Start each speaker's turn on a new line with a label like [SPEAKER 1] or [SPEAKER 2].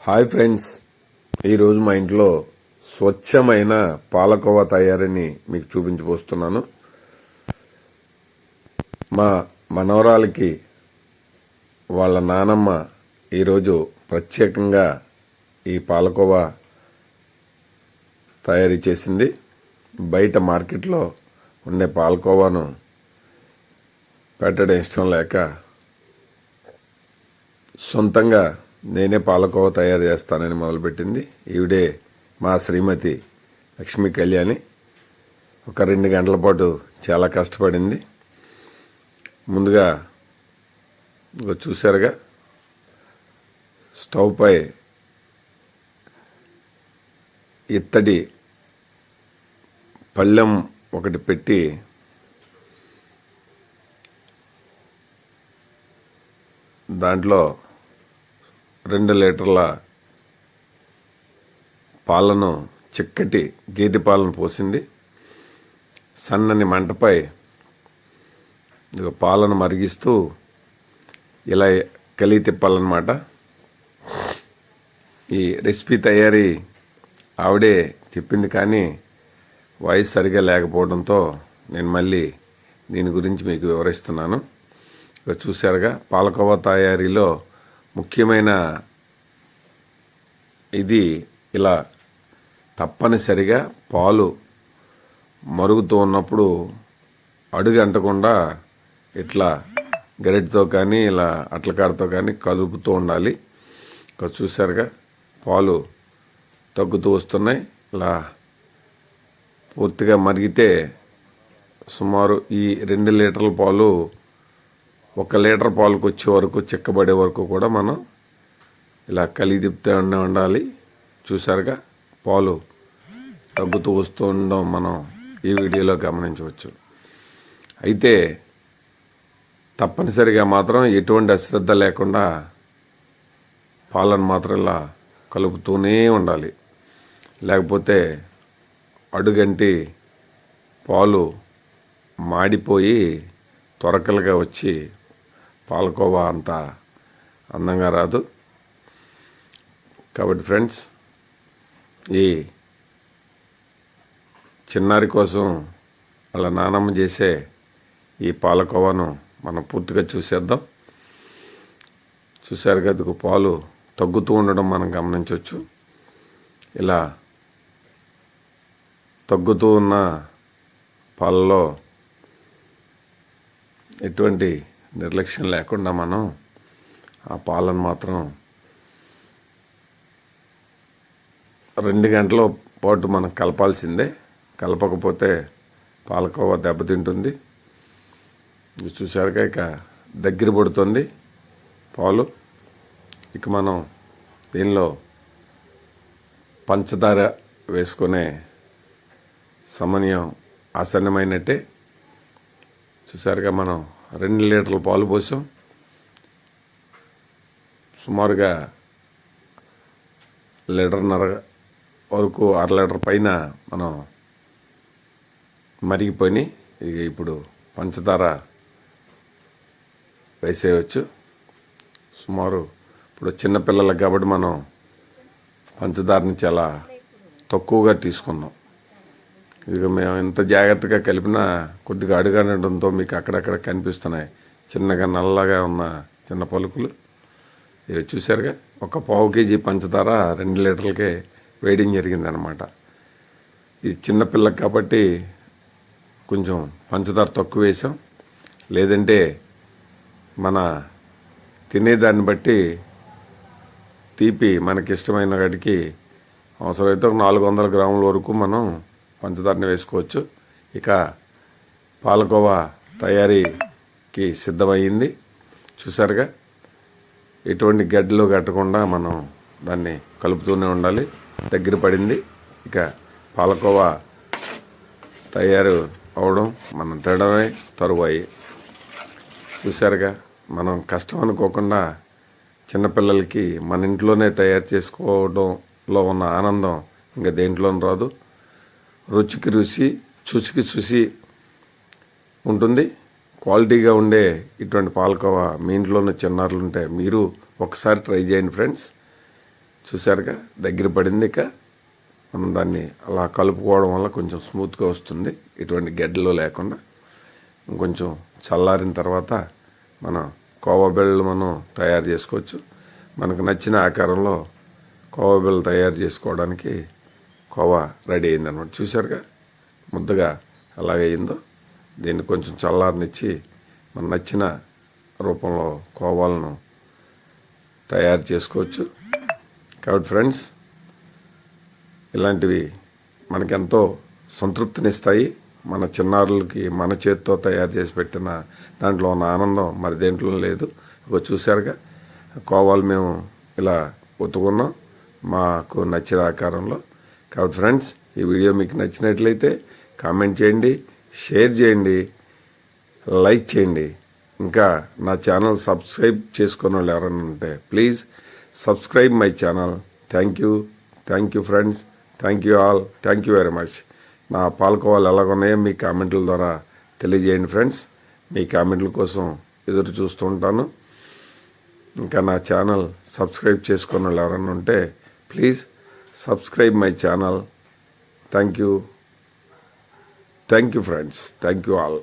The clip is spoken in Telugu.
[SPEAKER 1] హాయ్ ఫ్రెండ్స్, ఈరోజు మా ఇంట్లో స్వచ్ఛమైన పాలకోవా తయారీని మీకు చూపించబోస్తున్నాను. మా మనవరాలికి వాళ్ళ నానమ్మ ఈరోజు ప్రత్యేకంగా ఈ పాలకోవా తయారీ చేసింది. బయట మార్కెట్లో ఉండే పాలకోవాను పెట్టడం ఇష్టం లేక సొంతంగా నేనే పాలకోవా తయారు చేస్తానని మొదలుపెట్టింది. ఈవిడే మా శ్రీమతి లక్ష్మీ కళ్యాణి. ఒక 2 గంటల పాటు చాలా కష్టపడింది. ముందుగా చూశారుగా, స్టవ్ పై ఇత్తడి పళ్ళెం ఒకటి పెట్టి దాంట్లో 2 లీటర్ల పాలను, చిక్కటి గేదె పాలను పోసింది. సన్నని మంటపై పాలను మరిగిస్తూ ఇలా కలిగి తిప్పాలన్నమాట. ఈ రెసిపీ తయారీ ఆవిడే చెప్పింది, కానీ వాయిస్ సరిగా లేకపోవడంతో నేను మళ్ళీ దీని గురించి మీకు వివరిస్తున్నాను. చూశారుగా, పాలకోవా తయారీలో ముఖ్యమైన ఇది ఇలా తప్పనిసరిగా పాలు మరుగుతూ ఉన్నప్పుడు అడుగు అంటకుండా ఇట్లా గరిటతో కానీ ఇలా అట్లకాడతో కానీ కలుపుతూ ఉండాలి. చూశారుగా, పాలు తగ్గుతూ వస్తున్నాయి. ఇలా పూర్తిగా మరిగితే సుమారు ఈ 2 లీటర్ల పాలు 1 లీటర్ పాలకు వచ్చే వరకు, చిక్కబడే వరకు కూడా మనం ఇలా కలిగి తిప్పుతూ ఉండాలి. చూసారుగా, పాలు తగ్గుతూ వస్తూ ఉండడం మనం ఈ వీడియోలో గమనించవచ్చు. అయితే తప్పనిసరిగా మాత్రం ఎటువంటి అశ్రద్ధ లేకుండా పాలను మాత్రం ఇలా కలుపుతూనే ఉండాలి. లేకపోతే అడుగంటి పాలు మాడిపోయి త్వరకలుగా వచ్చి పాలకోవా అంత అందంగా రాదు. కాబట్టి ఫ్రెండ్స్, ఈ చిన్నారి కోసం అలా నానమ్మ చేసే ఈ పాలకోవాను మనం పూర్తిగా చూసేద్దాం. చూశారు కదా, పాలు తగ్గుతూ ఉండడం మనం గమనించవచ్చు. ఇలా తగ్గుతూ ఉన్న పాలలో ఎటువంటి నిర్లక్ష్యం లేకుండా మనం ఆ పాలను మాత్రం 2 గంటల పాటు మనం కలపాల్సిందే. కలపకపోతే పాలకోవా దెబ్బతింటుంది. చూసారుగా, ఇక దగ్గర పడుతుంది పాలు. ఇక మనం దీనిలో పంచదార వేసుకునే సమయం ఆసన్నమైనట్టే. చూసారుగా, మనం 2 లీటర్ల పాలు పోసాం. సుమారుగా 1.5 లీటర్ వరకు, 1/2 లీటర్ పైన మనం మరిగిపోయి ఇక ఇప్పుడు పంచదార వేసేయచ్చు. సుమారు ఇప్పుడు చిన్నపిల్లలకు కాబట్టి మనం పంచదారని చాలా తక్కువగా తీసుకున్నాం. ఇదిగో మేము ఎంత జాగ్రత్తగా కలిపినా కొద్దిగా అడుగనడంతో మీకు అక్కడక్కడ కనిపిస్తున్నాయి చిన్నగా నల్లగా ఉన్న చిన్న పలుకులు. ఇవి చూశారుగా, 1 కేజీ పంచదార 2 లీటర్లకే వేయడం జరిగిందనమాట. ఇది చిన్నపిల్లకి కాబట్టి కొంచెం పంచదార తక్కువ వేసాం. లేదంటే మన తినేదాన్ని బట్టి తీపి మనకిష్టమైన వాటికి అవసరమైతే 400 గ్రాముల వరకు మనం పంచదారని వేసుకోవచ్చు. ఇక పాలకోవా తయారీకి సిద్ధమైంది. చూసారుగా, ఎటువంటి గడ్డలు కట్టకుండా మనం దాన్ని కలుపుతూనే ఉండాలి. దగ్గర పడింది. ఇక పాలకోవా తయారు అవడం మనం తినడమే తరువాయి. చూసారుగా, మనం కష్టం అనుకోకుండా చిన్నపిల్లలకి మన ఇంట్లోనే తయారు చేసుకోవడంలో ఉన్న ఆనందం ఇంకా దేంట్లోనూ రాదు. రుచికి రుచి, చూసికి చూసి ఉంటుంది. క్వాలిటీగా ఉండే ఇటువంటి పాలకోవా మీ ఇంట్లోనే చిన్నారులు ఉంటే మీరు ఒకసారి ట్రై చేయండి ఫ్రెండ్స్. చూసారుగా దగ్గర పడింది. ఇక మనం దాన్ని అలా కలుపుకోవడం వల్ల కొంచెం స్మూత్గా వస్తుంది, ఎటువంటి గడ్డలు లేకుండా. ఇంకొంచెం చల్లారిన తర్వాత మనం కోవా బిళ్ళలు మనం తయారు చేసుకోవచ్చు. మనకు నచ్చిన ఆకారంలో కోవా బిళ్ళలు తయారు చేసుకోవడానికి కోవా రెడీ అయిందనమాట. చూసారుగా ముద్దగా ఎలాగయిందో. దీన్ని కొంచెం చల్లారనిచ్చి మన నచ్చిన రూపంలో కోవాలను తయారు చేసుకోవచ్చు. కాబట్టి ఫ్రెండ్స్, ఇలాంటివి మనకెంతో సంతృప్తినిస్తాయి. మన చిన్నారులకి మన చేతితో తయారు చేసి పెట్టిన దాంట్లో ఉన్న ఆనందం మరి దేంట్లో లేదు. చూశారుగా కోవాలు మేము ఇలా ఉతుకున్నాం మాకు నచ్చిన ఆకారంలో. కాబట్టి ఫ్రెండ్స్, ఈ వీడియో మీకు నచ్చినట్లయితే కామెంట్ చేయండి, షేర్ చేయండి, లైక్ చేయండి. ఇంకా నా ఛానల్ సబ్స్క్రైబ్ చేసుకున్న వాళ్ళు ఎవరైనా ఉంటే please subscribe my channel. Thank you friends, thank you all, thank you very much. నా పాలకోవాలు ఎలాగున్నాయో మీ కామెంట్ల ద్వారా తెలియజేయండి ఫ్రెండ్స్. మీ కామెంట్ల కోసం ఎదురు చూస్తూ ఉంటాను. ఇంకా నా ఛానల్ సబ్స్క్రైబ్ చేసుకున్న వాళ్ళు ఎవరైనా ఉంటే please subscribe my channel. Thank you friends, thank you all.